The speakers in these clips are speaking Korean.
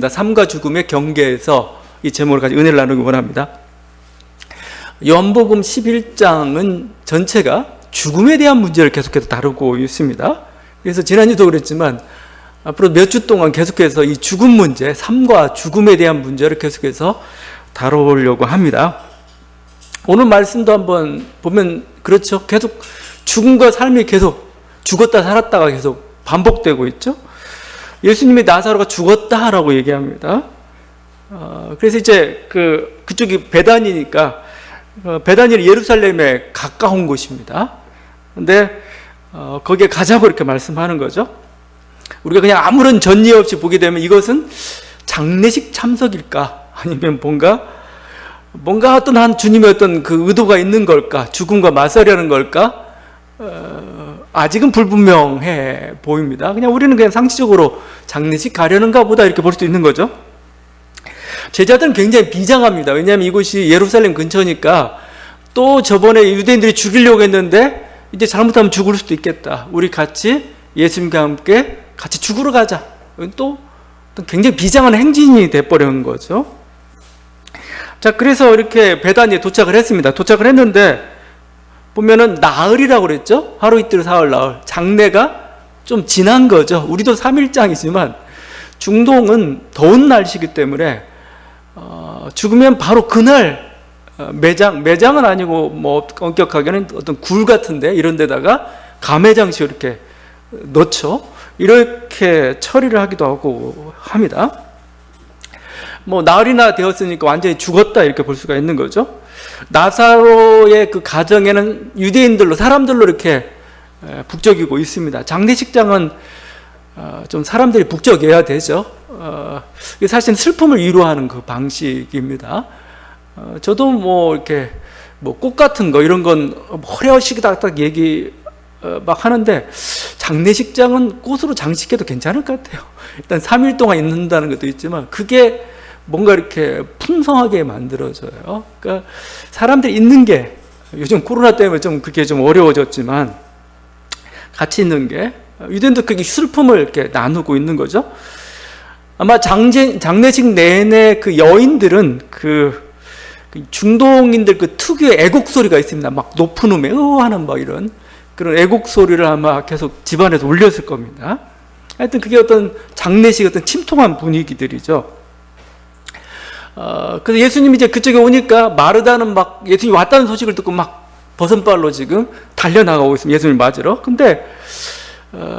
삶과 죽음의 경계에서 이 제목을 가지고 은혜를 나누기 원합니다. 요한복음 11장은 전체가 죽음에 대한 문제를 계속해서 다루고 있습니다. 그래서 지난주도 그랬지만 앞으로 몇 주 동안 계속해서 이 죽음 문제, 삶과 죽음에 대한 문제를 계속해서 다뤄보려고 합니다. 오늘 말씀도 한번 보면 그렇죠. 계속 죽음과 삶이 계속 죽었다 살았다가 계속 반복되고 있죠. 예수님이 나사로가 죽었다라고 얘기합니다. 그래서 이제 그쪽이 베다니니까 베다니는 예루살렘에 가까운 곳입니다. 근데 거기에 가자고 이렇게 말씀하는 거죠. 우리가 그냥 아무런 전례 없이 보게 되면 이것은 장례식 참석일까? 아니면 뭔가 어떤 한 주님의 어떤 그 의도가 있는 걸까? 죽음과 맞서려는 걸까? 아직은 불분명해 보입니다. 그냥 우리는 그냥 상식적으로 장례식 가려는가 보다 이렇게 볼 수도 있는 거죠. 제자들은 굉장히 비장합니다. 왜냐하면 이곳이 예루살렘 근처니까 또 저번에 유대인들이 죽이려고 했는데 이제 잘못하면 죽을 수도 있겠다. 우리 같이 예수님과 함께 같이 죽으러 가자. 또 굉장히 비장한 행진이 돼버린 거죠. 자, 그래서 이렇게 베다니에 도착을 했습니다. 도착을 했는데 보면은 나흘이라고 그랬죠? 하루 이틀 사흘 나흘. 장례가 좀 지난 거죠. 우리도 3일장이지만 중동은 더운 날씨이기 때문에 죽으면 바로 그날 매장은 아니고 뭐 엄격하게는 어떤 굴 같은데 이런 데다가 가매장식 이렇게 넣죠. 이렇게 처리를 하기도 하고 합니다. 뭐 나흘이나 되었으니까 완전히 죽었다 이렇게 볼 수가 있는 거죠. 나사로의 그 가정에는 유대인들로 사람들로 이렇게 북적이고 있습니다. 장례식장은 좀 사람들이 북적여야 되죠. 이게 사실 슬픔을 위로하는 그 방식입니다. 저도 뭐 이렇게 뭐 꽃 같은 거 이런 건 허례허식이닥닥 얘기 막 하는데 장례식장은 꽃으로 장식해도 괜찮을 것 같아요. 일단 3일 동안 있는다는 것도 있지만 그게 뭔가 이렇게 풍성하게 만들어져요. 그러니까 사람들이 있는 게 요즘 코로나 때문에 좀 그렇게 좀 어려워졌지만 같이 있는 게 유대인도 그게 슬픔을 이렇게 나누고 있는 거죠. 아마 장례식 내내 그 여인들은 그 중동인들 그 특유의 애곡 소리가 있습니다. 막 높은 음에 하는 막 이런 그런 애곡 소리를 아마 계속 집안에서 울렸을 겁니다. 하여튼 그게 어떤 장례식 어떤 침통한 분위기들이죠. 그래서 예수님이 이제 그쪽에 오니까 마르다는 막 예수님이 왔다는 소식을 듣고 막 버선발로 지금 달려나가고 있습니다. 예수님 맞으러. 근데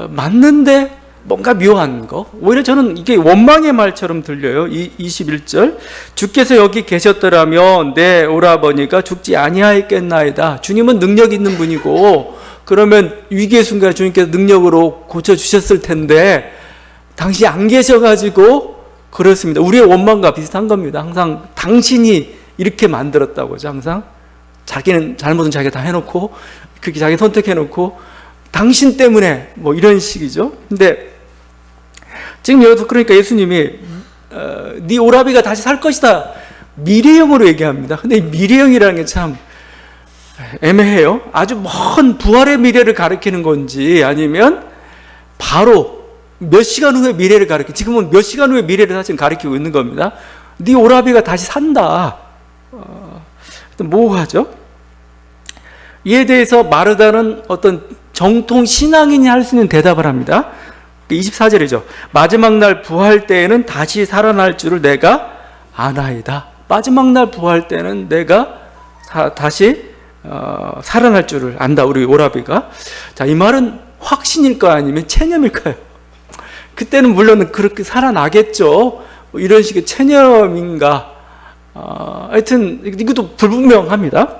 맞는데 뭔가 묘한 거. 오히려 저는 이게 원망의 말처럼 들려요. 21절. 주께서 여기 계셨더라면 내 오라버니가 죽지 아니하였겠나이다. 주님은 능력 있는 분이고 그러면 위기의 순간에 주님께서 능력으로 고쳐주셨을 텐데 당신이 안 계셔가지고 그렇습니다. 우리의 원망과 비슷한 겁니다. 항상 당신이 이렇게 만들었다고 하죠. 항상 자기는 잘못은 자기가 다 해놓고 그렇게 자기 선택해놓고 당신 때문에 뭐 이런 식이죠. 근데 지금 여기서 그러니까 예수님이 네 오라비가 다시 살 것이다 미래형으로 얘기합니다. 근데 이 미래형이라는 게 참 애매해요. 아주 먼 부활의 미래를 가리키는 건지 아니면 바로 몇 시간 후에 미래를 가리키고 지금은 몇 시간 후에 미래를 사실 가리키고 있는 겁니다. 네 오라비가 다시 산다. 모호하죠. 이에 대해서 마르다는 어떤 정통 신앙인이 할 수 있는 대답을 합니다. 24절이죠. 마지막 날 부활 때에는 다시 살아날 줄을 내가 아나이다. 마지막 날 부활 때는 내가 다시 살아날 줄을 안다. 우리 오라비가. 자, 이 말은 확신일까요? 아니면 체념일까요? 그때는 물론 그렇게 살아나겠죠. 이런 식의 체념인가. 하여튼 이것도 불분명합니다.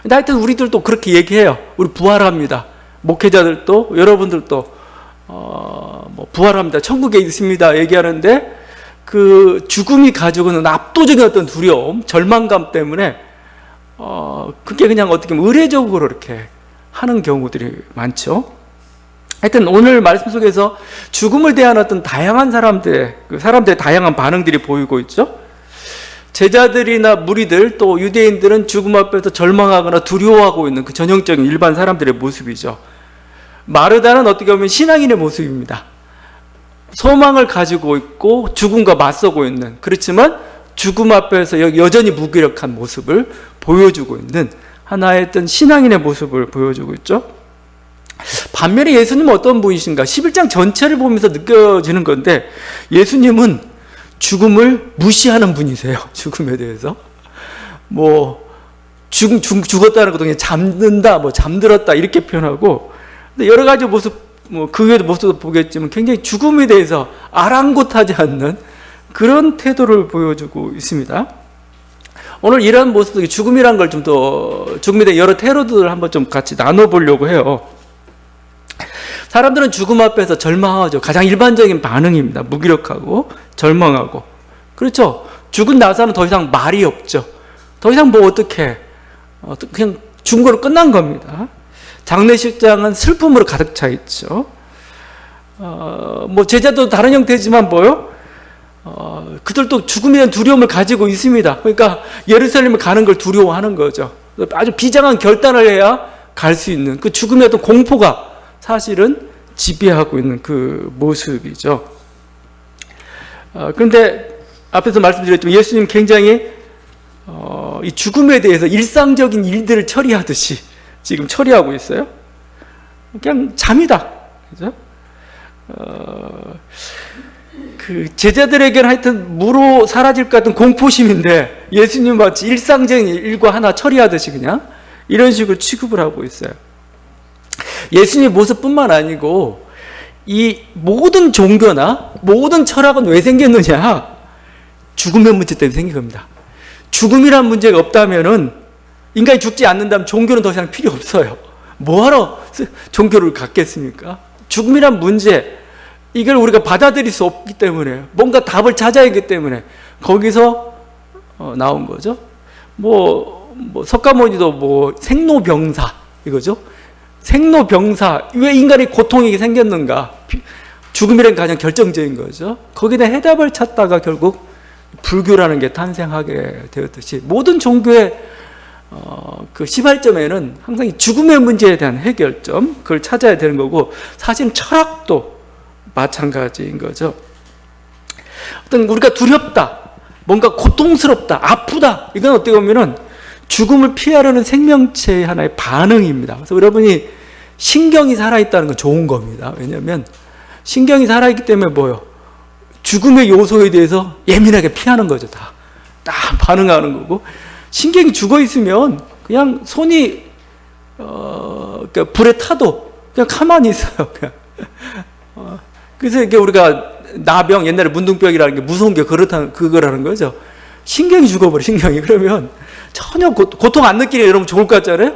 근데 하여튼 우리들도 그렇게 얘기해요. 우리 부활합니다. 목회자들도 여러분들도 뭐 부활합니다. 천국에 있습니다. 얘기하는데 그 죽음이 가지고 있는 압도적인 어떤 두려움, 절망감 때문에 그게 그냥 어떻게 보면 의례적으로 이렇게 하는 경우들이 많죠. 하여튼 오늘 말씀 속에서 죽음을 대한 어떤 다양한 사람들의 다양한 반응들이 보이고 있죠. 제자들이나 무리들 또 유대인들은 죽음 앞에서 절망하거나 두려워하고 있는 그 전형적인 일반 사람들의 모습이죠. 마르다는 어떻게 보면 신앙인의 모습입니다. 소망을 가지고 있고 죽음과 맞서고 있는, 그렇지만 죽음 앞에서 여전히 무기력한 모습을 보여주고 있는 하나의 어떤 신앙인의 모습을 보여주고 있죠. 반면에 예수님은 어떤 분이신가? 11장 전체를 보면서 느껴지는 건데, 예수님은 죽음을 무시하는 분이세요. 죽음에 대해서. 죽었다는 것도 그냥 잠든다, 잠들었다, 이렇게 표현하고, 근데 여러 가지 모습, 그 외에도 모습도 보겠지만 굉장히 죽음에 대해서 아랑곳하지 않는 그런 태도를 보여주고 있습니다. 오늘 이런 모습, 죽음이란 걸 좀 더, 죽음에 대한 여러 태도들을 한번 좀 같이 나눠보려고 해요. 사람들은 죽음 앞에서 절망하죠. 가장 일반적인 반응입니다. 무기력하고 절망하고. 그렇죠. 죽은 나서는 더 이상 말이 없죠. 더 이상 어떻게, 그냥 죽은 거로 끝난 겁니다. 장례식장은 슬픔으로 가득 차 있죠. 제자도 다른 형태지만 그들도 죽음에 대한 두려움을 가지고 있습니다. 그러니까 예루살렘을 가는 걸 두려워하는 거죠. 아주 비장한 결단을 해야 갈 수 있는 그 죽음의 어떤 공포가 사실은 지배하고 있는 그 모습이죠. 그런데 앞에서 말씀드렸지만 예수님 굉장히 이 죽음에 대해서 일상적인 일들을 처리하듯이 지금 처리하고 있어요. 그냥 잠이다. 그죠? 그 제자들에게는 하여튼 무로 사라질 것 같은 공포심인데 예수님 마치 일상적인 일과 하나 처리하듯이 그냥 이런 식으로 취급을 하고 있어요. 예수님의 모습뿐만 아니고 이 모든 종교나 모든 철학은 왜 생겼느냐? 죽음의 문제 때문에 생긴 겁니다. 죽음이란 문제가 없다면은, 인간이 죽지 않는다면 종교는 더 이상 필요 없어요. 뭐하러 종교를 갖겠습니까? 죽음이란 문제, 이걸 우리가 받아들일 수 없기 때문에, 뭔가 답을 찾아야 하기 때문에 거기서 나온 거죠. 석가모니도 생로병사 이거죠. 생로병사, 왜 인간이 고통이 생겼는가? 죽음이란 가장 결정적인 거죠. 거기에 대한 해답을 찾다가 결국 불교라는 게 탄생하게 되었듯이 모든 종교의 그 시발점에는 항상 이 죽음의 문제에 대한 해결점, 그걸 찾아야 되는 거고, 사실 철학도 마찬가지인 거죠. 어떤 우리가 두렵다, 뭔가 고통스럽다, 아프다, 이건 어떻게 보면은 죽음을 피하려는 생명체의 하나의 반응입니다. 그래서 여러분이 신경이 살아있다는 건 좋은 겁니다. 왜냐하면 신경이 살아있기 때문에 죽음의 요소에 대해서 예민하게 피하는 거죠. 다 반응하는 거고, 신경이 죽어 있으면 그냥 손이 그러니까 불에 타도 그냥 가만히 있어요. 그냥. 그래서 이게 우리가 나병, 옛날에 문둥병이라는 게 무서운 게 그거라는 거죠. 신경이 죽어버려, 신경이. 그러면 전혀 고통 안 느끼는 여러분 좋을 것 같잖아요?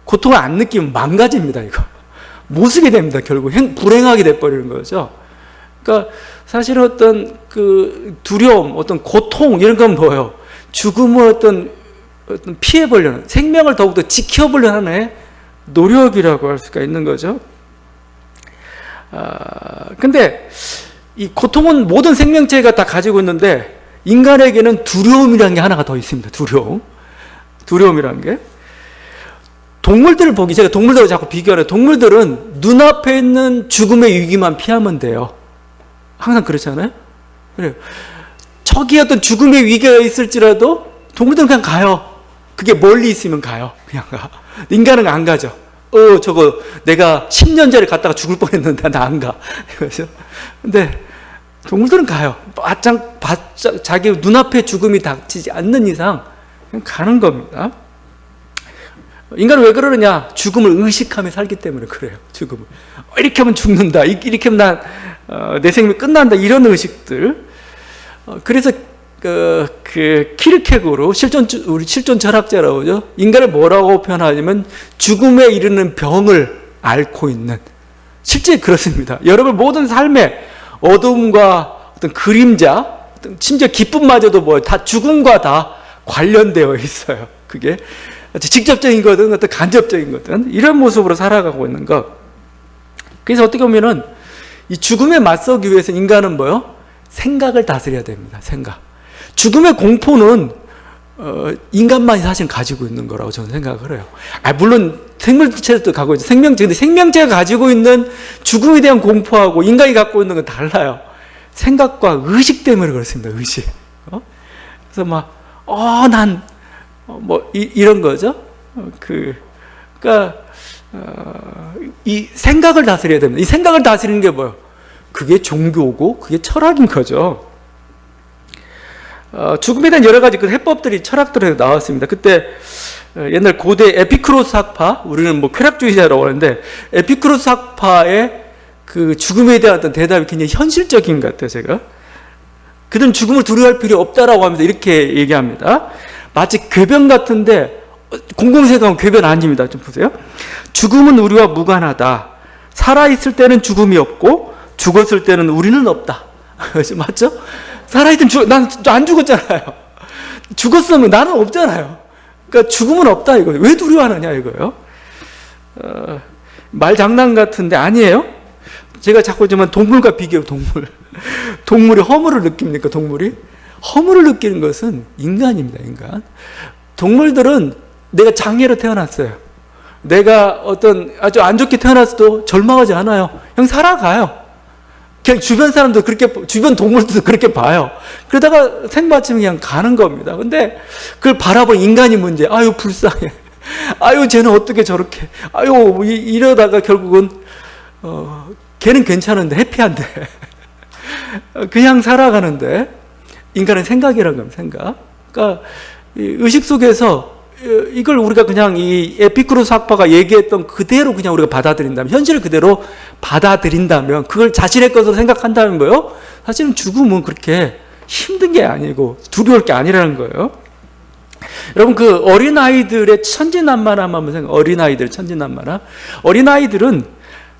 고통을 안 느끼면 망가집니다, 이거. 못 쓰게 됩니다, 결국. 불행하게 돼버리는 거죠. 그러니까 사실은 어떤 그 두려움, 어떤 고통, 이런 건 뭐예요? 죽음을 어떤 피해보려는, 생명을 더욱더 지켜보려는 하나의 노력이라고 할 수가 있는 거죠. 근데 이 고통은 모든 생명체가 다 가지고 있는데 인간에게는 두려움이라는 게 하나가 더 있습니다. 두려움이라는 게. 동물들을 제가 동물들하고 자꾸 비교하는, 동물들은 눈앞에 있는 죽음의 위기만 피하면 돼요. 항상 그렇잖아요? 그래요. 저기 어떤 죽음의 위기가 있을지라도 동물들은 그냥 가요. 그게 멀리 있으면 가요. 그냥 가. 인간은 안 가죠. 저거 내가 10년 전에 갔다가 죽을 뻔했는데 나 안 가. 그렇죠? 근데 동물들은 가요. 바짝 자기 눈앞에 죽음이 닥치지 않는 이상 그냥 가는 겁니다. 인간은 왜 그러느냐? 죽음을 의식하며 살기 때문에 그래요. 죽음을. 이렇게 하면 죽는다. 이렇게 하면 내 생명이 끝난다. 이런 의식들. 그래서 그 키르케고르, 우리 실존 철학자라고 하죠. 인간을 뭐라고 표현하냐면 죽음에 이르는 병을 앓고 있는. 실제 그렇습니다. 여러분 모든 삶의 어둠과 어떤 그림자, 심지어 기쁨마저도 다 죽음과 다 관련되어 있어요. 그게 직접적인 거든 어떤 간접적인 거든 이런 모습으로 살아가고 있는 것. 그래서 어떻게 보면은 이 죽음에 맞서기 위해서 인간은 생각을 다스려야 됩니다. 생각. 죽음의 공포는 인간만이 사실 가지고 있는 거라고 저는 생각을 해요. 물론 생물체도 가지고 있죠. 근데 생명체가 가지고 있는 죽음에 대한 공포하고 인간이 갖고 있는 건 달라요. 생각과 의식 때문에 그렇습니다. 의식. 그래서 막, 이런 거죠. 그러니까, 이 생각을 다스려야 됩니다. 이 생각을 다스리는 게 뭐예요? 그게 종교고, 그게 철학인 거죠. 죽음에 대한 여러 가지 그 해법들이 철학들에서 나왔습니다. 그때 옛날 고대 에피쿠로스 학파, 우리는 뭐 쾌락주의자라고 하는데, 에피쿠로스 학파의 그 죽음에 대한 어떤 대답이 굉장히 현실적인 것 같아요, 제가. 그들은 죽음을 두려워할 필요 없다라고 하면서 이렇게 얘기합니다. 마치 궤변 같은데, 공공생각은 궤변 아닙니다. 좀 보세요. 죽음은 우리와 무관하다. 살아있을 때는 죽음이 없고, 죽었을 때는 우리는 없다. 맞죠? 살아있든 난 안 죽었잖아요. 죽었으면 나는 없잖아요. 그러니까 죽음은 없다 이거예요. 왜 두려워하느냐 이거예요. 말 장난 같은데 아니에요. 제가 자꾸 하지만 동물과 비교해요. 동물이 허물을 느낍니까? 동물이? 허물을 느끼는 것은 인간입니다. 인간. 동물들은 내가 장애로 태어났어요. 내가 어떤 아주 안 좋게 태어났어도 절망하지 않아요. 그냥 살아가요. 그냥 주변 사람도 그렇게, 주변 동물들도 그렇게 봐요. 그러다가 생마치면 그냥 가는 겁니다. 근데 그걸 바라본 인간이 문제. 아유, 불쌍해. 아유, 쟤는 어떻게 저렇게. 아유, 이러다가 결국은, 걔는 괜찮은데, 해피한데. 그냥 살아가는데, 인간의 생각이라는 겁니다, 생각. 그러니까, 의식 속에서 이걸 우리가 그냥 이 에피쿠로스 학파가 얘기했던 그대로 그냥 우리가 받아들인다면, 현실을 그대로 받아들인다면, 그걸 자신의 것으로 생각한다는 거예요. 사실은 죽음은 그렇게 힘든 게 아니고 두려울 게 아니라는 거예요. 여러분, 그 어린아이들의 천진난만함 한번 생각해요. 어린아이들 천진난만함. 어린아이들은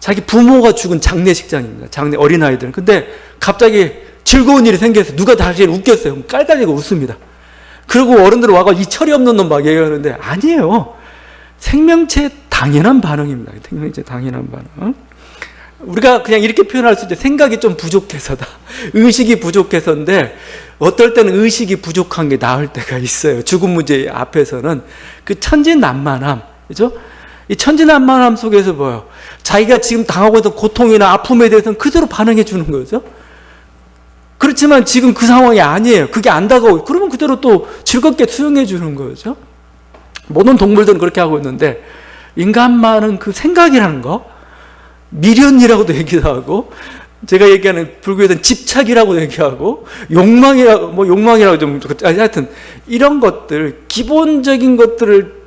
자기 부모가 죽은 장례식장입니다. 어린아이들은. 근데 갑자기 즐거운 일이 생겨서 누가 다시 웃겼어요. 깔깔대고 웃습니다. 그리고 어른들 와가 이 철이 없는 놈 막 얘기하는데 아니에요. 생명체의 당연한 반응입니다. 생명체의 당연한 반응. 우리가 그냥 이렇게 표현할 수 있죠. 생각이 좀 부족해서다. 의식이 부족해서인데 어떨 때는 의식이 부족한 게 나을 때가 있어요. 죽음 문제 앞에서는 그 천진난만함, 그죠? 이 천진난만함 속에서 뭐예요? 자기가 지금 당하고 있는 고통이나 아픔에 대해서는 그대로 반응해 주는 거죠. 그렇지만 지금 그 상황이 아니에요. 그게 안 다가오고 그러면 그대로 또 즐겁게 수용해 주는 거죠. 모든 동물들은 그렇게 하고 있는데 인간만은 그 생각이라는 거, 미련이라고도 얘기도 하고, 제가 얘기하는 불교에서는 집착이라고 얘기하고, 욕망이라고 좀, 하여튼 이런 것들, 기본적인 것들을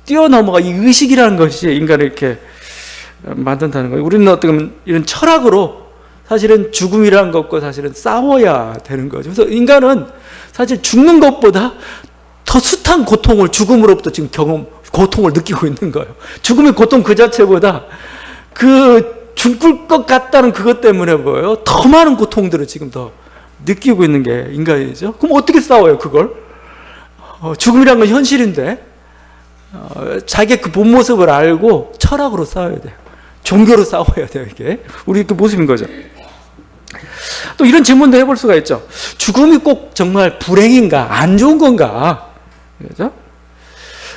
뛰어넘어가 이 의식이라는 것이 인간을 이렇게 만든다는 거예요. 우리는 어떻게 보면 이런 철학으로 사실은 죽음이라는 것과 사실은 싸워야 되는 거죠. 그래서 인간은 사실 죽는 것보다 더 숱한 고통을 죽음으로부터 지금 고통을 느끼고 있는 거예요. 죽음의 고통 그 자체보다 그 죽을 것 같다는 그것 때문에 뭐예요? 더 많은 고통들을 지금 더 느끼고 있는 게 인간이죠. 그럼 어떻게 싸워요, 그걸? 죽음이란 건 현실인데, 자기의 그 본 모습을 알고 철학으로 싸워야 돼요. 종교로 싸워야 돼요, 이게. 우리 그 모습인 거죠. 또 이런 질문도 해볼 수가 있죠. 죽음이 꼭 정말 불행인가? 안 좋은 건가? 그죠?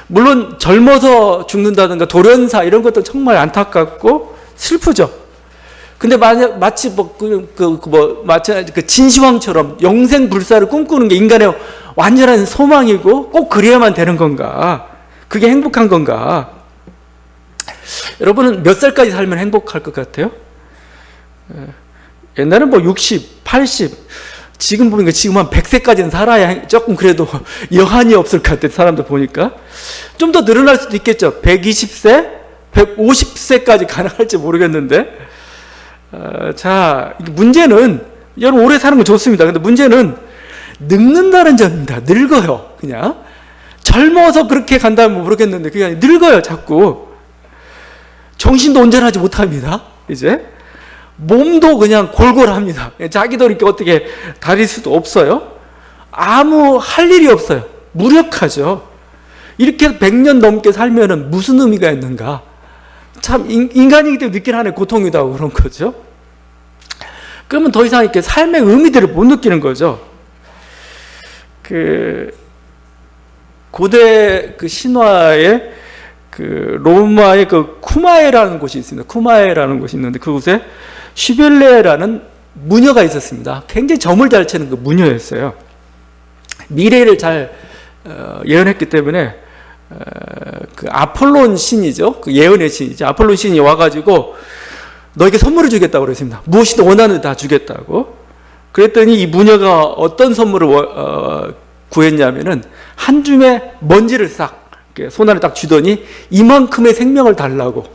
물론 젊어서 죽는다든가 돌연사 이런 것도 정말 안타깝고 슬프죠. 근데 마치 마치 그 진시황처럼 영생불사를 꿈꾸는 게 인간의 완전한 소망이고 꼭 그래야만 되는 건가? 그게 행복한 건가? 여러분은 몇 살까지 살면 행복할 것 같아요? 옛날엔 60, 80, 지금 보니까 지금 한 100세까지는 살아야 조금 그래도 여한이 없을 것 같아요. 사람들 보니까. 좀 더 늘어날 수도 있겠죠. 120세, 150세까지 가능할지 모르겠는데. 자, 문제는, 여러분 오래 사는 건 좋습니다. 근데 문제는 늙는다는 점입니다. 늙어요. 그냥. 젊어서 그렇게 간다면 모르겠는데, 그게 아니라 늙어요. 자꾸. 정신도 온전하지 못합니다. 이제. 몸도 그냥 골골합니다. 자기도 이렇게 어떻게 다릴 수도 없어요. 아무 할 일이 없어요. 무력하죠. 이렇게 100년 넘게 살면은 무슨 의미가 있는가? 참 인간이기 때문에 느끼는 하나의 고통이다 그런 거죠. 그러면 더 이상 이렇게 삶의 의미들을 못 느끼는 거죠. 그 고대 그 신화에 그 로마의 그 쿠마에라는 곳이 있습니다. 쿠마에라는 곳이 있는데 그곳에 시벨레라는 무녀가 있었습니다. 굉장히 점을 잘 치는 그 무녀였어요. 미래를 잘 예언했기 때문에 그 아폴론 신이죠. 그 예언의 신이죠. 아폴론 신이 와가지고 너에게 선물을 주겠다고 그랬습니다. 무엇이든 원하는 다 주겠다고. 그랬더니 이 무녀가 어떤 선물을 구했냐면은 한 줌의 먼지를 싹 손안에 딱 쥐더니 이만큼의 생명을 달라고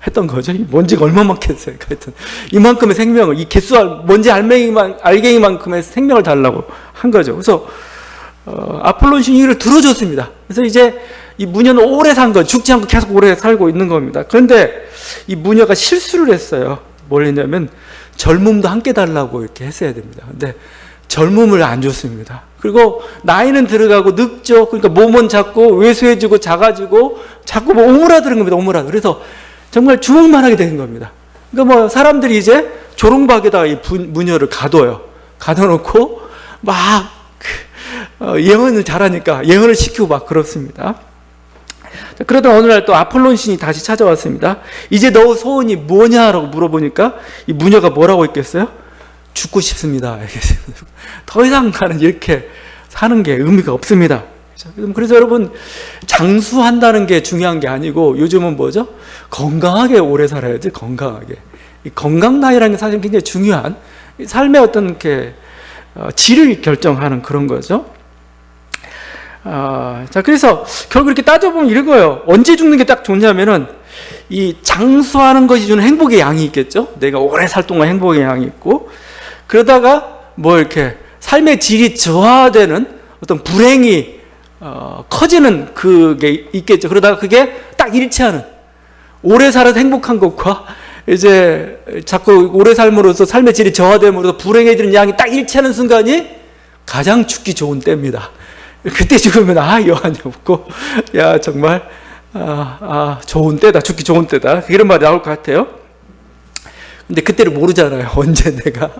했던 거죠. 이 먼지가 얼마만겠어요. 하여튼 이만큼의 생명을, 이 개수알 먼지 알갱이만큼의 생명을 달라고 한 거죠. 그래서 아폴론 신이 이를 들어줬습니다. 그래서 이제 이 무녀는 오래 산 거, 죽지 않고 계속 오래 살고 있는 겁니다. 그런데 이 무녀가 실수를 했어요. 뭘 했냐면 젊음도 함께 달라고 이렇게 했어야 됩니다. 근데 젊음을 안 줬습니다. 그리고 나이는 들어가고 늙죠. 그러니까 몸은 자꾸 왜소해지고 작아지고 자꾸 뭐 오므라드는 겁니다. 오므라드. 그래서 정말 주먹만 하게 되는 겁니다. 그러니까 뭐 사람들이 이제 조롱박에다가 이 무녀를 가둬요. 가둬놓고 막 예언을 잘하니까 예언을 시키고 막 그렇습니다. 그러던 어느 날 또 아폴론 신이 다시 찾아왔습니다. 이제 너 소원이 뭐냐라고 물어보니까 이 무녀가 뭐라고 했겠어요? 죽고 싶습니다. 더 이상 나는 이렇게 사는 게 의미가 없습니다. 그래서 여러분, 장수한다는 게 중요한 게 아니고 요즘은 뭐죠? 건강하게 오래 살아야지. 건강하게. 이 건강 나이라는 게 사실 굉장히 중요한 삶의 어떤 이렇게 질을 결정하는 그런 거죠. 자, 그래서 결국 이렇게 따져보면 이런 거예요. 언제 죽는 게 딱 좋냐면은 이 장수하는 것이 주는 행복의 양이 있겠죠. 내가 오래 살 동안 행복의 양이 있고, 그러다가 뭐 이렇게 삶의 질이 저하되는 어떤 불행이 커지는 그게 있겠죠. 그러다가 그게 딱 일치하는, 오래 살아서 행복한 것과 이제 자꾸 오래 삶으로써 삶의 질이 저하됨으로써 불행해지는 양이 딱 일치하는 순간이 가장 죽기 좋은 때입니다. 그때 죽으면 여한이 없고, 야 정말 좋은 때다, 죽기 좋은 때다, 이런 말이 나올 것 같아요. 근데 그때를 모르잖아요. 언제 내가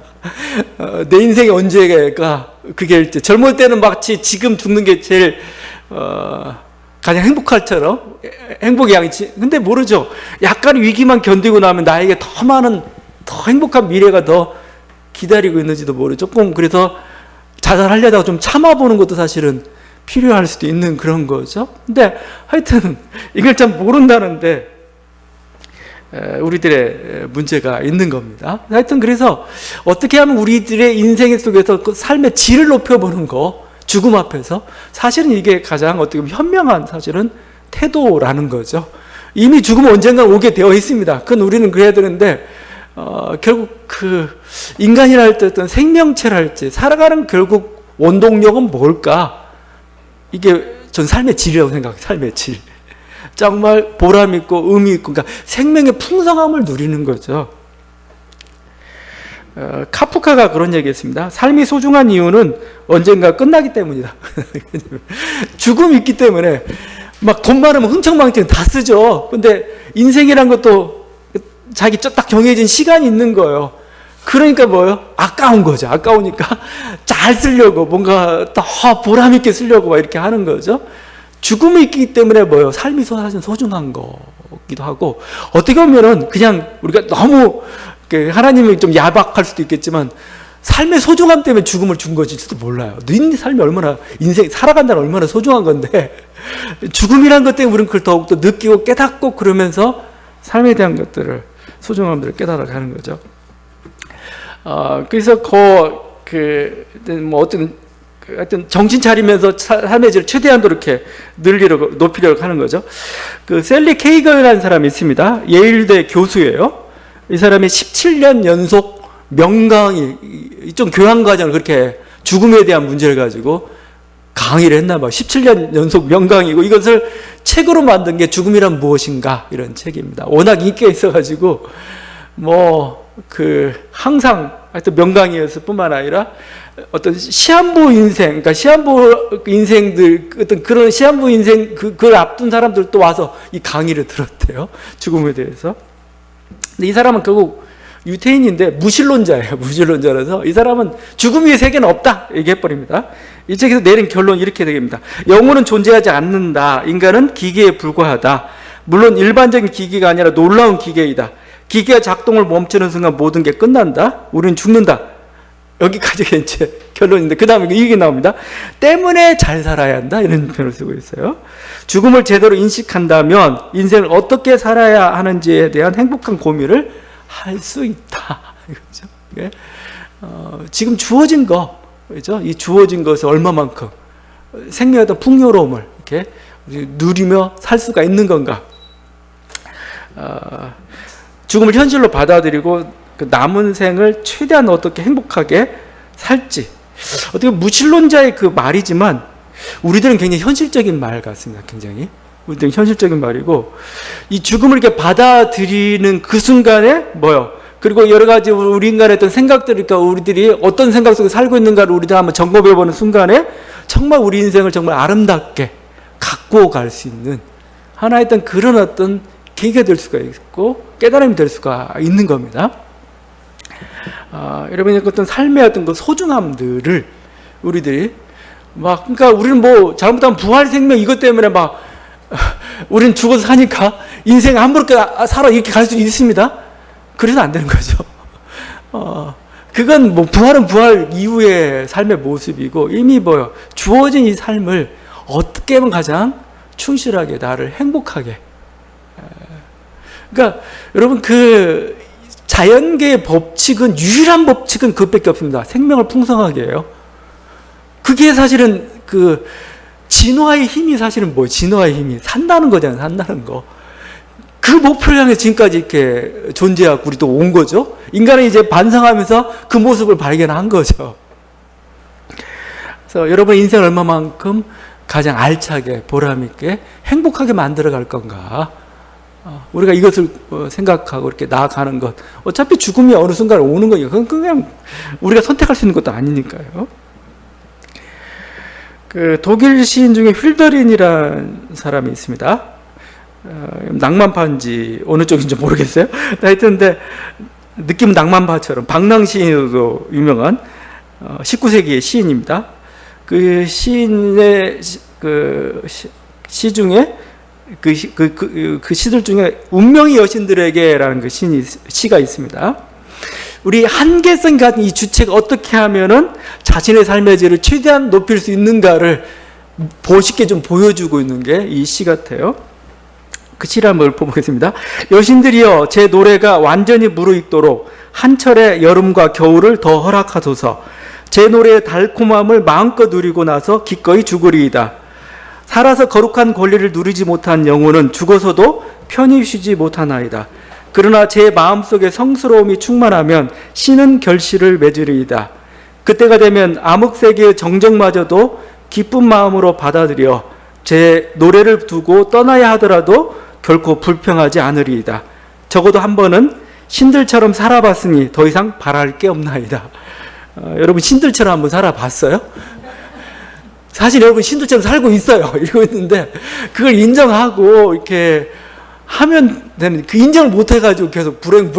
내 인생이 언제가 그게 일지. 젊을 때는 마치 지금 죽는 게 제일 가장 행복할처럼 행복의 양이지. 근데 모르죠. 약간 위기만 견디고 나면 나에게 더 많은, 더 행복한 미래가 더 기다리고 있는지도 모르죠. 조금 그래서 자살하려다가 좀 참아보는 것도 사실은 필요할 수도 있는 그런 거죠. 근데 하여튼 이걸 참 모른다는데 우리들의 문제가 있는 겁니다. 하여튼 그래서 어떻게 하면 우리들의 인생 속에서 그 삶의 질을 높여보는 거, 죽음 앞에서, 사실은 이게 가장 어떻게 보면 현명한 사실은 태도라는 거죠. 이미 죽음은 언젠가 오게 되어 있습니다. 그건 우리는 그래야 되는데 결국 그 인간이랄 때 어떤 생명체랄지 살아가는 결국 원동력은 뭘까? 이게 전 삶의 질이라고 생각해요. 삶의 질. 정말 보람 있고 의미 있고, 그러니까 생명의 풍성함을 누리는 거죠. 카프카가 그런 얘기했습니다. 삶이 소중한 이유는 언젠가 끝나기 때문이다. 죽음이 있기 때문에 막 돈 많으면 흥청망청 다 쓰죠. 근데 인생이란 것도 자기 딱 정해진 시간이 있는 거예요. 그러니까 뭐예요? 아까운 거죠. 아까우니까 잘 쓰려고, 뭔가 더 보람 있게 쓰려고 막 이렇게 하는 거죠. 죽음이 있기 때문에 뭐예요? 삶이 사실 소중한 거기도 하고, 어떻게 보면은 그냥 우리가 너무 하나님이 좀 야박할 수도 있겠지만 삶의 소중함 때문에 죽음을 준 것일지도 몰라요. 네 삶이 얼마나, 인생 살아간다는 얼마나 소중한 건데 죽음이란 것 때문에 우리는 그걸 더욱더 느끼고 깨닫고, 그러면서 삶에 대한 것들을, 소중함들을 깨달아가는 거죠. 그래서 뭐 하여튼 정신 차리면서 삶의 질을 최대한도 이렇게 늘리려고, 높이려고 하는 거죠. 그 셀리 케이거라는 사람이 있습니다. 예일대 교수예요. 이 사람이 17년 연속 명강의, 좀 교양 과정을 그렇게 죽음에 대한 문제를 가지고 강의를 했나 봐요. 17년 연속 명강이고, 이것을 책으로 만든 게 죽음이란 무엇인가, 이런 책입니다. 워낙 인기가 있어가지고 항상 하여튼 명강이었을 뿐만 아니라 어떤 시한부 인생, 그러니까 시한부 인생들, 어떤 그런 시한부 인생 그걸 앞둔 사람들도 와서 이 강의를 들었대요. 죽음에 대해서. 근데 이 사람은 결국 유태인인데 무신론자예요. 무신론자라서 이 사람은 죽음 위에 세계는 없다 얘기해버립니다. 이 책에서 내린 결론 이렇게 되겠습니다. 영혼은 존재하지 않는다. 인간은 기계에 불과하다. 물론 일반적인 기계가 아니라 놀라운 기계이다. 기계가 작동을 멈추는 순간 모든 게 끝난다. 우리는 죽는다. 여기까지가 이제 결론인데, 그 다음에 이게 나옵니다. 때문에 잘 살아야 한다, 이런 표현을 쓰고 있어요. 죽음을 제대로 인식한다면 인생을 어떻게 살아야 하는지에 대한 행복한 고민을 할 수 있다, 이거죠. 예? 지금 주어진 거, 그죠? 이 주어진 것을 얼마만큼 생명의 어떤 풍요로움을 이렇게 누리며 살 수가 있는 건가? 죽음을 현실로 받아들이고 그 남은 생을 최대한 어떻게 행복하게 살지. 어떻게 무신론자의 그 말이지만 우리들은 굉장히 현실적인 말 같습니다. 굉장히 우리들은 현실적인 말이고, 이 죽음을 이렇게 받아들이는 그 순간에 뭐요? 그리고 여러 가지 우리 인간의 어떤 생각들, 그러니까 우리들이 어떤 생각 속에 살고 있는가를 우리들 한번 점검해보는 순간에 정말 우리 인생을 정말 아름답게 갖고 갈 수 있는 하나의 어떤 그런 어떤 계기가 될 수가 있고 깨달음이 될 수가 있는 겁니다. 여러분의 어떤 삶의 어떤 그 소중함들을 우리들이 막, 그러니까 우리는 뭐 잘못하면 부활 생명 이것 때문에 막 우리는 죽어서 사니까 인생 함부롭게 살아 이렇게 갈 수 있습니다. 그래서 안 되는 거죠. 그건 뭐 부활은 부활 이후의 삶의 모습이고, 이미 뭐요, 주어진 이 삶을 어떻게 하면 가장 충실하게 나를 행복하게. 그러니까 여러분, 그 자연계의 법칙은, 유일한 법칙은 그것밖에 없습니다. 생명을 풍성하게 해요. 그게 사실은 그 진화의 힘이 사실은 뭐예요? 진화의 힘이 산다는 거잖아요. 산다는 거. 그 목표를 향해 지금까지 이렇게 존재하고 우리 또 온 거죠. 인간은 이제 반성하면서 그 모습을 발견한 거죠. 그래서 여러분 인생을 얼마만큼 가장 알차게 보람있게 행복하게 만들어 갈 건가. 우리가 이것을 생각하고 이렇게 나아가는 것. 어차피 죽음이 어느 순간 오는 거니까 그건 그냥 우리가 선택할 수 있는 것도 아니니까요. 그 독일 시인 중에 휠더린이라는 사람이 있습니다. 낭만파인지 어느 쪽인지 모르겠어요. 하여튼 근데 느낌은 낭만파처럼 방랑 시인으로도 유명한 19세기의 시인입니다. 그 시인의 그 시 중에 그 시들 중에 운명의 여신들에게라는 그 시가 있습니다. 우리 한계성 같은 이 주체가 어떻게 하면은 자신의 삶의 질을 최대한 높일 수 있는가를 멋있게 좀 보여주고 있는 게 이 시 같아요. 그 시를 한번 읊어보겠습니다. 여신들이여, 제 노래가 완전히 무르익도록 한철의 여름과 겨울을 더 허락하소서. 제 노래의 달콤함을 마음껏 누리고 나서 기꺼이 죽으리이다. 살아서 거룩한 권리를 누리지 못한 영혼은 죽어서도 편히 쉬지 못하나이다. 그러나 제 마음속에 성스러움이 충만하면 신은 결실을 맺으리이다. 그때가 되면 암흑세계의 정적마저도 기쁜 마음으로 받아들여 제 노래를 두고 떠나야 하더라도 결코 불평하지 않으리이다. 적어도 한 번은 신들처럼 살아봤으니 더 이상 바랄 게 없나이다. 여러분 신들처럼 한번 살아봤어요? 사실 여러분 신들처럼 살고 있어요. 이러고 있는데 그걸 인정하고 이렇게 하면 되는, 그 인정을 못 해가지고 계속 불행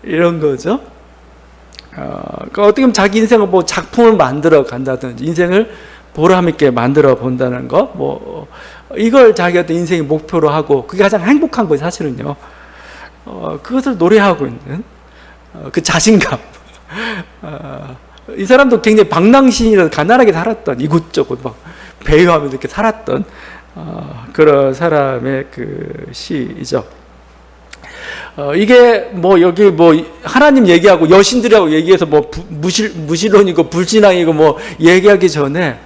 이런 거죠. 그러니까 어떻게 보면 자기 인생을 뭐 작품을 만들어 간다든지 인생을 보람있게 만들어 본다는 거, 뭐 이걸 자기 어떤 인생의 목표로 하고 그게 가장 행복한 거예요. 사실은요. 그것을 노래하고 있는 그 자신감. 이 사람도 굉장히 방랑시인이라서 가난하게 살았던, 이곳저곳 막 배회하면서 이렇게 살았던 그런 사람의 그 시이죠. 이게 뭐 여기 뭐 하나님 얘기하고 여신들하고 얘기해서 뭐 무신론이고 불신앙이고 뭐 얘기하기 전에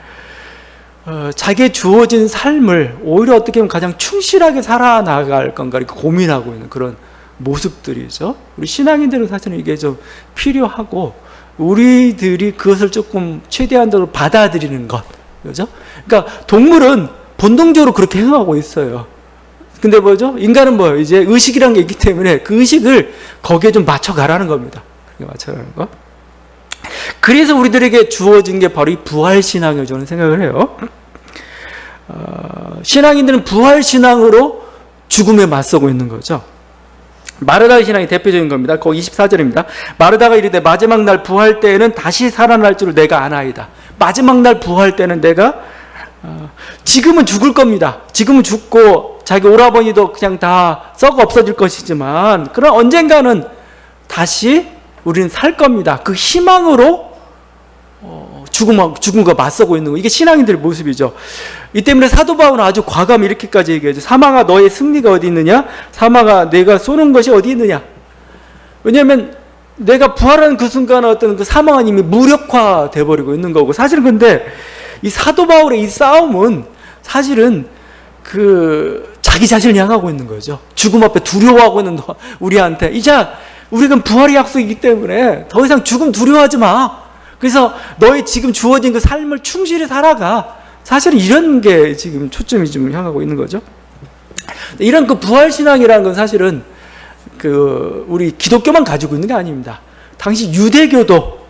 자기의 주어진 삶을 오히려 어떻게 보면 가장 충실하게 살아나갈 건가 이렇게 고민하고 있는 그런 모습들이죠. 우리 신앙인들은 사실은 이게 좀 필요하고 우리들이 그것을 조금 최대한으로 받아들이는 것, 그죠? 그러니까 동물은 본능적으로 그렇게 행하고 있어요. 근데 뭐죠? 인간은 뭐예요? 이제 의식이라는 게 있기 때문에 그 의식을 거기에 좀 맞춰가라는 겁니다. 그렇게 맞춰가는 거. 그래서 우리들에게 주어진 게 바로 이 부활신앙이라고 저는 생각을 해요. 신앙인들은 부활신앙으로 죽음에 맞서고 있는 거죠. 마르다의 신앙이 대표적인 겁니다. 거기 24절입니다. 마르다가 이르되 마지막 날 부활 때에는 다시 살아날 줄을 내가 아나이다. 마지막 날 부활 때는 내가 지금은 죽을 겁니다. 지금은 죽고 자기 오라버니도 그냥 다 썩어 없어질 것이지만 그런 언젠가는 다시 우리는 살 겁니다. 그 희망으로 죽음과 맞서고 있는 거. 이게 신앙인들의 모습이죠. 이 때문에 사도 바울은 아주 과감히 이렇게까지 얘기하죠. 사망아 너의 승리가 어디 있느냐? 사망아 내가 쏘는 것이 어디 있느냐? 왜냐하면 내가 부활하는 그 순간에 어떤 그 사망은 이미 무력화돼 버리고 있는 거고, 사실은 근데 이 사도 바울의 이 싸움은 사실은 그 자기 자신을 향하고 있는 거죠. 죽음 앞에 두려워하고 있는 우리한테, 이제 우리는 부활의 약속이기 때문에 더 이상 죽음 두려워하지 마. 그래서 너의 지금 주어진 그 삶을 충실히 살아가. 사실은 이런 게 지금 초점이 좀 향하고 있는 거죠. 이런 그 부활신앙이라는 건 사실은 그 우리 기독교만 가지고 있는 게 아닙니다. 당시 유대교도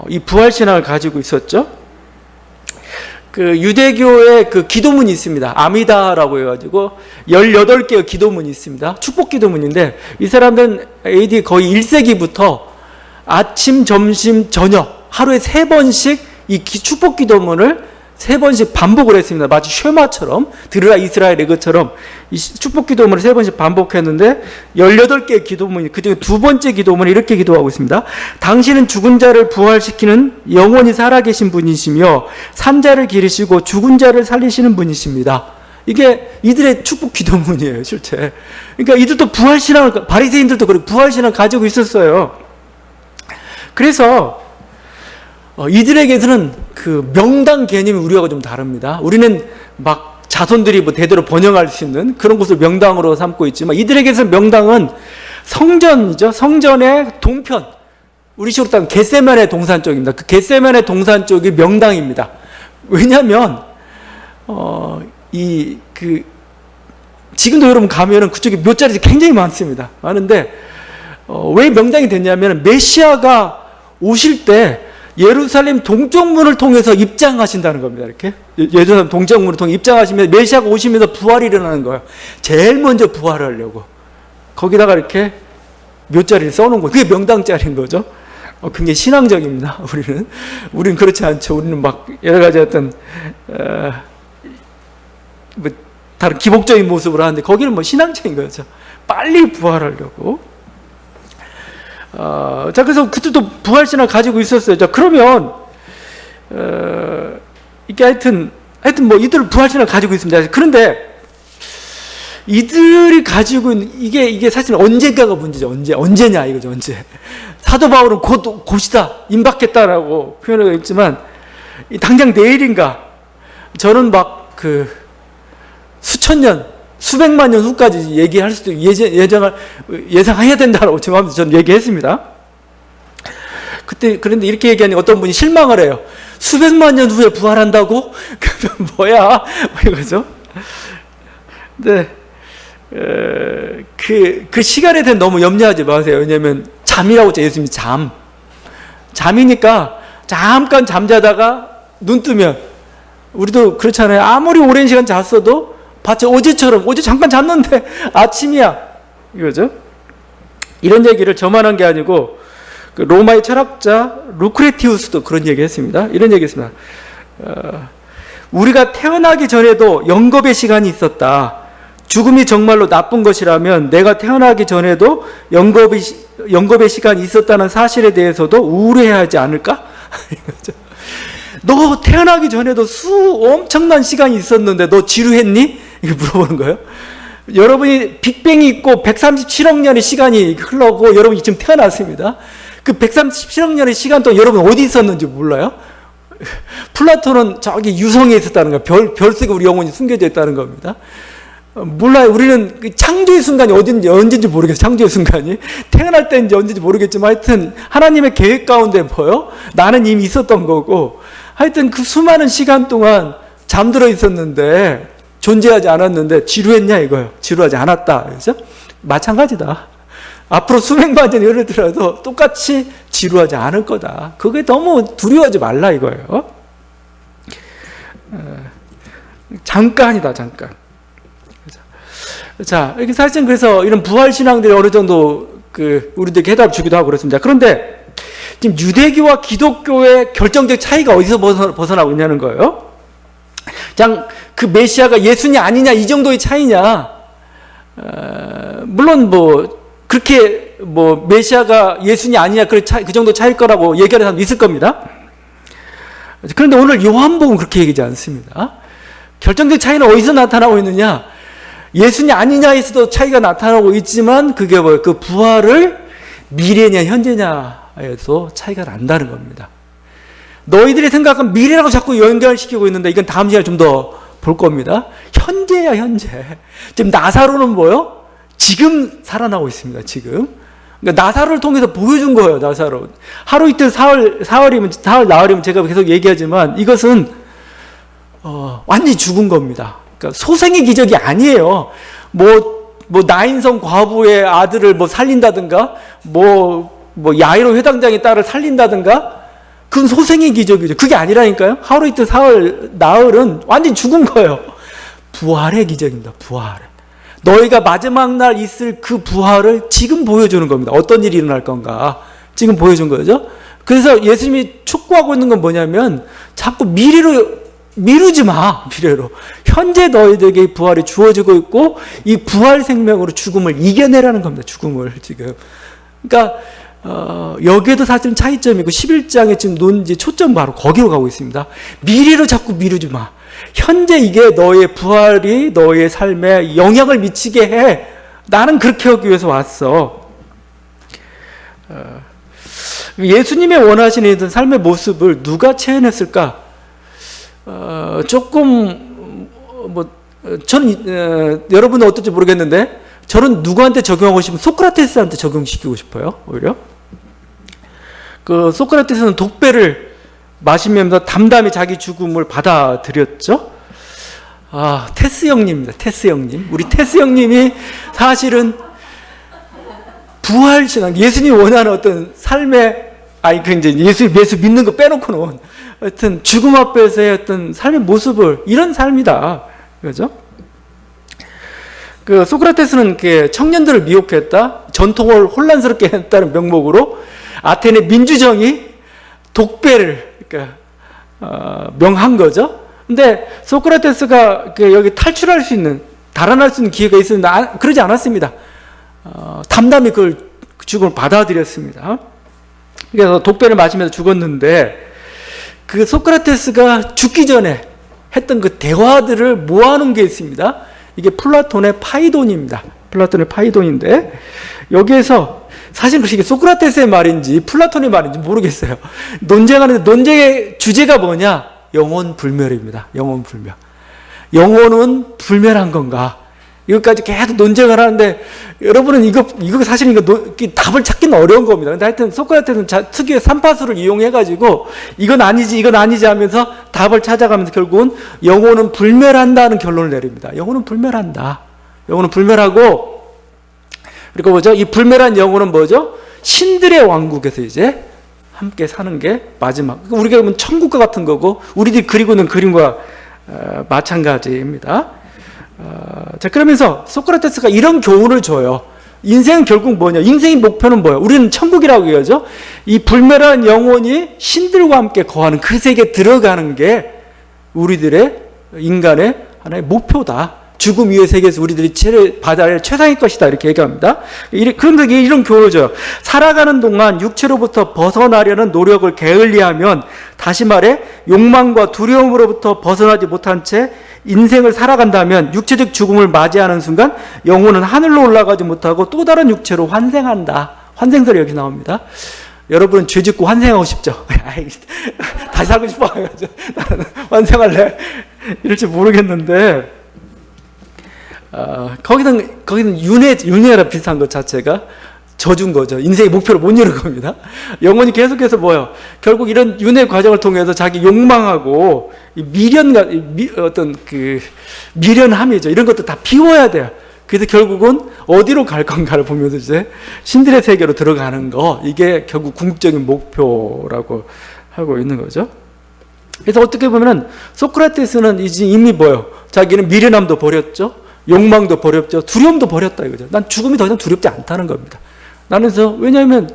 이 부활신앙을 가지고 있었죠. 그 유대교의 그 기도문이 있습니다. 아미다라고 해가지고 18개의 기도문이 있습니다. 축복 기도문인데, 이 사람들은 AD 거의 1세기부터 아침, 점심, 저녁 하루에 3번씩 이 축복 기도문을 3번씩 반복을 했습니다. 마치 쉐마처럼, 들으라 이스라엘의 것처럼 이 축복 기도문을 3번씩 반복했는데, 18개의 기도문이, 그중에 2번째 기도문을 이렇게 기도하고 있습니다. 당신은 죽은 자를 부활시키는 영원히 살아계신 분이시며 산자를 기르시고 죽은 자를 살리시는 분이십니다. 이게 이들의 축복 기도문이에요, 실제. 그러니까 이들도 부활신앙을, 바리새인들도 그렇고 부활신앙을 가지고 있었어요. 그래서 이들에게서는 그 명당 개념이 우리하고 좀 다릅니다. 우리는 막 자손들이 뭐 대대로 번영할 수 있는 그런 곳을 명당으로 삼고 있지만, 이들에게서 명당은 성전이죠. 성전의 동편, 우리 식으로 따면 겟세마네 동산 쪽입니다. 그 겟세마네 동산 쪽이 명당입니다. 왜냐하면 지금도 여러분 가면은 그쪽에 묘자리들이 굉장히 많습니다. 많은데 왜 명당이 됐냐면, 메시아가 오실 때 예루살렘 동쪽문을 통해서 입장하신다는 겁니다. 이렇게 예루살렘 동쪽문을 통해 입장하시면 메시아가 오시면서 부활이 일어나는 거예요. 제일 먼저 부활하려고 거기다가 이렇게 묘자리를 써놓은 거예요. 그게 명당자리인 거죠. 굉장히 신앙적입니다. 우리는 그렇지 않죠. 우리는 막 여러 가지 어떤 뭐 다른 기복적인 모습을 하는데, 거기는 뭐 신앙적인 거죠. 빨리 부활하려고. 자, 그래서 그들도 부활신앙을 가지고 있었어요. 자, 그러면, 이게 하여튼 뭐 이들 부활신앙을 가지고 있습니다. 그런데, 이들이 가지고 있는, 이게 사실 언젠가가 문제죠. 언제냐, 이거죠, 언제. 사도 바울은 곧이다, 임박했다라고 표현하고 있지만, 당장 내일인가, 저는 막 수천 년, 수백만 년 후까지 얘기할 수도, 예상해야 된다라고 지금 저는 얘기했습니다. 그런데 이렇게 얘기하니 어떤 분이 실망을 해요. 수백만 년 후에 부활한다고? 그러면 뭐야? 이거죠. 근데, 그 시간에 대해 너무 염려하지 마세요. 왜냐면, 잠이라고 했죠. 예수님이 잠이니까, 잠깐 잠자다가 눈 뜨면, 우리도 그렇잖아요. 아무리 오랜 시간 잤어도, 봤죠? 어제 잠깐 잤는데 아침이야, 이거죠. 이런 얘기를 저만 한 게 아니고 그 로마의 철학자 루크레티우스도 그런 얘기 했습니다. 이런 얘기 했습니다. 우리가 태어나기 전에도 영겁의 시간이 있었다. 죽음이 정말로 나쁜 것이라면 내가 태어나기 전에도 영겁의 시간이 있었다는 사실에 대해서도 우울해야 하지 않을까? 이거죠. 너 태어나기 전에도 엄청난 시간이 있었는데 너 지루했니? 이렇게 물어보는 거예요. 여러분이 빅뱅이 있고 137억 년의 시간이 흘러고 여러분이 지금 태어났습니다. 그 137억 년의 시간 동안 여러분 어디 있었는지 몰라요? 플라톤은 저기 유성에 있었다는 거예요. 별 속에 우리 영혼이 숨겨져 있다는 겁니다. 몰라요. 우리는 창조의 순간이 언제인지 모르겠어요. 창조의 순간이. 태어날 때인지 언제인지 모르겠지만 하여튼 하나님의 계획 가운데 보여? 나는 이미 있었던 거고, 하여튼 그 수많은 시간 동안 잠들어 있었는데, 존재하지 않았는데 지루했냐 이거예요. 지루하지 않았다. 그렇죠? 마찬가지다. 앞으로 수백만 년 예를 들어도 똑같이 지루하지 않을 거다. 그게 너무 두려워하지 말라 이거예요. 잠깐이다, 잠깐. 자, 이렇게 사실은 그래서 이런 부활신앙들이 어느 정도 우리들에게 해답을 주기도 하고 그렇습니다. 그런데 지금 유대교와 기독교의 결정적 차이가 어디서 벗어나고 있냐는 거예요. 그냥 그 메시아가 예수냐 아니냐 이 정도의 차이냐. 물론 뭐 그렇게 뭐 메시아가 예수님이 아니냐 그 정도 차일 거라고 얘기하는 사람도 있을 겁니다. 그런데 오늘 요한복음은 그렇게 얘기하지 않습니다. 결정적 차이는 어디서 나타나고 있느냐? 예수님이 아니냐에서도 차이가 나타나고 있지만 그게 뭐예요? 그 부활을 미래냐 현재냐에서 차이가 난다는 겁니다. 너희들이 생각한 미래라고 자꾸 연결시키고 있는데 이건 다음 시간에 좀 더 볼 겁니다. 현재야 현재. 지금 나사로는 뭐요? 지금 살아나고 있습니다. 지금. 그러니까 나사로를 통해서 보여준 거예요. 나사로. 하루 이틀 사흘 나흘이면 제가 계속 얘기하지만 이것은 완전히 죽은 겁니다. 그러니까 소생의 기적이 아니에요. 뭐 나인성 과부의 아들을 뭐 살린다든가 뭐 야이로 회당장의 딸을 살린다든가 그건 소생의 기적이죠. 그게 아니라니까요. 하루 이틀 사흘 나흘은 완전히 죽은 거예요. 부활의 기적입니다. 부활. 너희가 마지막 날 있을 그 부활을 지금 보여주는 겁니다. 어떤 일이 일어날 건가 지금 보여준 거죠. 그래서 예수님이 촉구하고 있는 건 뭐냐면 자꾸 미루지 마. 미래로. 현재 너희들에게 부활이 주어지고 있고 이 부활 생명으로 죽음을 이겨내라는 겁니다. 죽음을 지금. 그러니까 여기에도 사실은 차이점이고 11장에 지금 초점 바로 거기로 가고 있습니다. 미래로 자꾸 미루지 마. 현재 이게 너의 부활이 너의 삶에 영향을 미치게 해. 나는 그렇게 하기 위해서 왔어. 예수님의 원하시는 삶의 모습을 누가 체현했을까? 조금 저는 여러분은 어떨지 모르겠는데 저는 누구한테 적용하고 싶으면 소크라테스한테 적용시키고 싶어요. 오히려 그 소크라테스는 독배를 마시면서 담담히 자기 죽음을 받아들였죠. 테스 형님입니다. 테스 형님. 우리 테스 형님이 사실은 부활신앙, 예수님이 원하는 어떤 삶의, 이제 예수 믿는 거 빼놓고는 하여튼 죽음 앞에서의 어떤 삶의 모습을, 이런 삶이다. 그죠? 그 소크라테스는 청년들을 미혹했다, 전통을 혼란스럽게 했다는 명목으로 아테네 민주정이 독배를 명한 거죠. 근데 소크라테스가 여기 탈출할 수 있는, 달아날 수 있는 기회가 있었는데 그러지 않았습니다. 담담히 그걸 죽음을 받아들였습니다. 그래서 독배를 마시면서 죽었는데 그 소크라테스가 죽기 전에 했던 그 대화들을 모아놓은 게 있습니다. 이게 플라톤의 파이돈입니다. 플라톤의 파이돈인데 여기에서 사실 이게 소크라테스의 말인지 플라톤의 말인지 모르겠어요. 논쟁하는데 논쟁의 주제가 뭐냐? 영혼 불멸입니다. 영혼 불멸. 영혼은 불멸한 건가? 이것까지 계속 논쟁을 하는데 여러분은 이거 사실 답을 찾기는 어려운 겁니다. 근데 하여튼 소크라테스는 특유의 삼파수를 이용해가지고 이건 아니지 하면서 답을 찾아가면서 결국은 영혼은 불멸한다는 결론을 내립니다. 영혼은 불멸한다. 영혼은 불멸하고, 그리고 뭐죠? 이 불멸한 영혼은 뭐죠? 신들의 왕국에서 이제 함께 사는 게 마지막. 우리가 보면 천국과 같은 거고 우리들이 그리고 있는 그림과 마찬가지입니다. 자, 그러면서 소크라테스가 이런 교훈을 줘요. 인생은 결국 뭐냐? 인생의 목표는 뭐예요? 우리는 천국이라고 얘기하죠. 이 불멸한 영혼이 신들과 함께 거하는 그 세계에 들어가는 게 우리들의 인간의 하나의 목표다. 죽음 이후의 세계에서 우리들이 받아야 할 최상의 것이다. 이렇게 얘기합니다. 그런데 이런 교훈을 줘요. 살아가는 동안 육체로부터 벗어나려는 노력을 게을리하면, 다시 말해 욕망과 두려움으로부터 벗어나지 못한 채 인생을 살아간다면 육체적 죽음을 맞이하는 순간 영혼은 하늘로 올라가지 못하고 또 다른 육체로 환생한다. 환생설이 여기 나옵니다. 여러분은 죄 짓고 환생하고 싶죠? 다시 살고 싶어. 나는 환생할래. 이럴지 모르겠는데 거기는 윤회라 비슷한 것 자체가 저준 거죠. 인생의 목표를 못 이룬 겁니다. 영혼이 계속해서 뭐예요? 결국 이런 윤회 과정을 통해서 자기 욕망하고 어떤 미련함이죠. 이런 것도 다 비워야 돼요. 그래서 결국은 어디로 갈 건가를 보면서 이제 신들의 세계로 들어가는 거, 이게 결국 궁극적인 목표라고 하고 있는 거죠. 그래서 어떻게 보면은 소크라테스는 이미 뭐예요? 자기는 미련함도 버렸죠. 욕망도 버렸죠. 두려움도 버렸다 이거죠. 난 죽음이 더 이상 두렵지 않다는 겁니다. 왜냐하면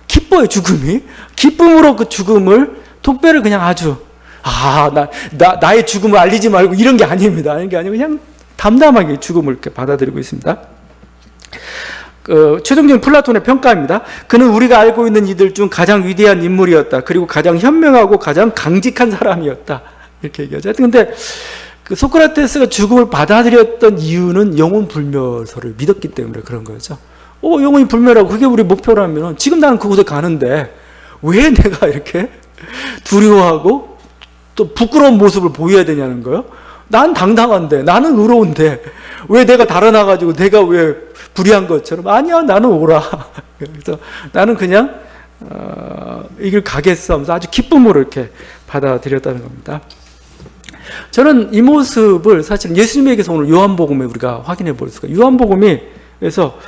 기뻐요, 죽음이. 기쁨으로 그 죽음을, 독배를 그냥 아주, 나의 죽음을 알리지 말고 이런 게 아닙니다. 이런 게 아니고 그냥 담담하게 죽음을 이렇게 받아들이고 있습니다. 최종적인 플라톤의 평가입니다. 그는 우리가 알고 있는 이들 중 가장 위대한 인물이었다. 그리고 가장 현명하고 가장 강직한 사람이었다. 이렇게 얘기하죠. 근데 그 소크라테스가 죽음을 받아들였던 이유는 영혼 불멸설을 믿었기 때문에 그런 거죠. 영혼이 불멸하고 그게 우리 목표라면 지금 나는 그곳에 가는데 왜 내가 이렇게 두려워하고 또 부끄러운 모습을 보여야 되냐는 거예요. 난 당당한데, 나는 의로운데 왜 내가 달아나가지고 내가 왜 불의한 것처럼, 아니야 나는 오라. 그래서 나는 그냥 이 길 가겠어 하면서 아주 기쁨으로 이렇게 받아들였다는 겁니다. 저는 이 모습을 사실 예수님에게서 오늘 요한복음에 우리가 확인해 볼 수가, 요한복음이, 그래서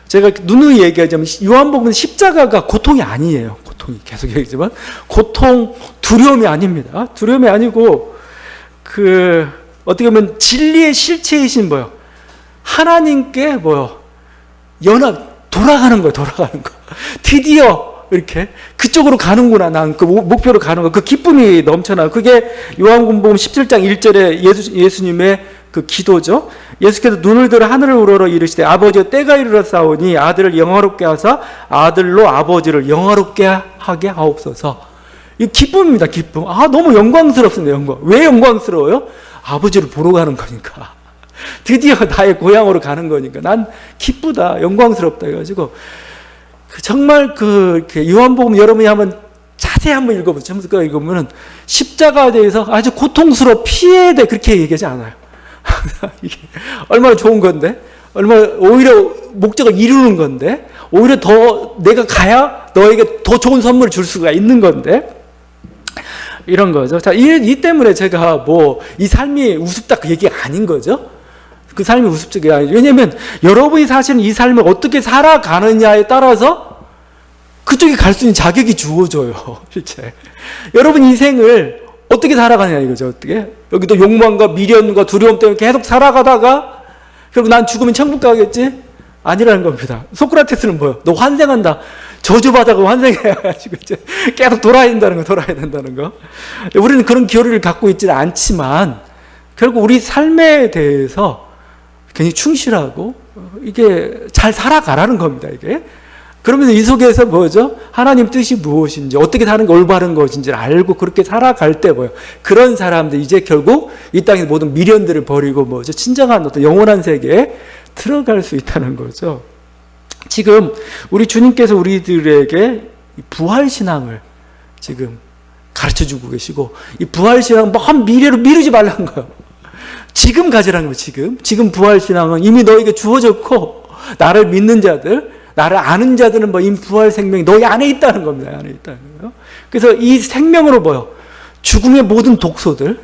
제가 누누이 얘기하자면 요한복음은 십자가가 고통이 아니에요. 고통이 계속 얘기하지만 고통, 두려움이 아닙니다. 두려움이 아니고 어떻게 보면 진리의 실체이신 뭐요? 하나님께 돌아가는 거예요. 돌아가는 거. 드디어 이렇게 그쪽으로 가는구나. 난 그 목표로 가는 거. 그 기쁨이 넘쳐나. 그게 요한복음 17장 1절에 예수님의 그 기도죠. 예수께서 눈을 들어 하늘을 우러러 이르시되 아버지여 때가 이르렀사오니 아들을 영화롭게 하사 아들로 아버지를 영화롭게 하게 하옵소서. 이 기쁨입니다. 기쁨. 너무 영광스럽습니다. 영광. 왜 영광스러워요? 아버지를 보러 가는 거니까. 드디어 나의 고향으로 가는 거니까. 난 기쁘다. 영광스럽다. 해가지고 정말 요한복음 여러분이 한번 자세히 한번 읽어보세요. 읽으면 십자가에 대해서 아주 고통스러워 피해야 돼. 그렇게 얘기하지 않아요. 이게 얼마나 좋은 건데, 오히려 목적을 이루는 건데, 오히려 더 내가 가야 너에게 더 좋은 선물을 줄 수가 있는 건데, 이런 거죠. 자, 이 때문에 제가 이 삶이 우습다 그 얘기가 아닌 거죠. 그 삶이 우습지 아니죠. 왜냐면 여러분이 사시는 이 삶을 어떻게 살아가느냐에 따라서 그쪽에 갈 수 있는 자격이 주어져요. 실제 여러분 인생을 어떻게 살아가느냐 이거죠. 어떻게 여기도 욕망과 미련과 두려움 때문에 계속 살아가다가 결국 난 죽으면 천국 가겠지? 아니라는 겁니다. 소크라테스는 뭐예요? 너 환생한다. 저주받아가 환생해가지고 이제 계속 돌아야 된다는 거. 우리는 그런 교리를 갖고 있지는 않지만 결국 우리 삶에 대해서 굉장히 충실하고 이게 잘 살아가라는 겁니다. 이게. 그러면서 이 속에서 뭐죠? 하나님 뜻이 무엇인지, 어떻게 사는 게 올바른 것인지를 알고 그렇게 살아갈 때 그런 사람들 이제 결국 이 땅의 모든 미련들을 버리고 진정한 어떤 영원한 세계에 들어갈 수 있다는 거죠. 지금 우리 주님께서 우리들에게 부활신앙을 지금 가르쳐주고 계시고, 이 부활신앙 먼 미래로 미루지 말라는 거예요. 지금 가지라는 거예요. 지금 부활신앙은 이미 너에게 주어졌고, 나를 믿는 자들, 나를 아는 자들은 이미 부활 생명이 너희 안에 있다는 겁니다. 안에 있다는 거예요. 그래서 이 생명으로 죽음의 모든 독소들,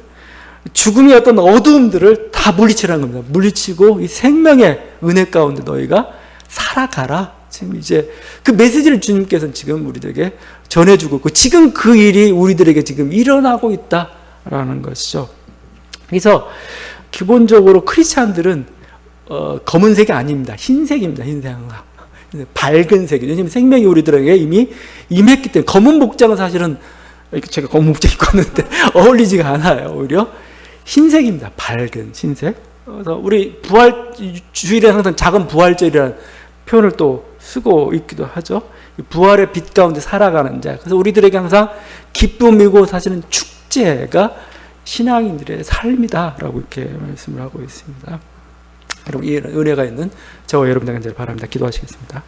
죽음의 어떤 어두움들을 다 물리치라는 겁니다. 물리치고 이 생명의 은혜 가운데 너희가 살아가라. 지금 이제 그 메시지를 주님께서는 지금 우리들에게 전해주고 있고, 지금 그 일이 우리들에게 지금 일어나고 있다라는 것이죠. 그래서 기본적으로 크리스찬들은 검은색이 아닙니다. 흰색입니다. 흰색 항상. 밝은 색이. 왜냐하면 생명이 우리들에게 이미 임했기 때문에. 검은 복장은 사실은 제가 검은 복장 입고 왔는데 어울리지가 않아요. 오히려 흰색입니다. 밝은 흰색. 그래서 우리 주일에 항상 작은 부활절이라는 표현을 또 쓰고 있기도 하죠. 부활의 빛 가운데 살아가는 자. 그래서 우리들에게 항상 기쁨이고 사실은 축제가 신앙인들의 삶이다라고 이렇게 말씀을 하고 있습니다. 여러분, 이 은혜가 있는 저와 여러분 되기를 바랍니다. 기도하시겠습니다.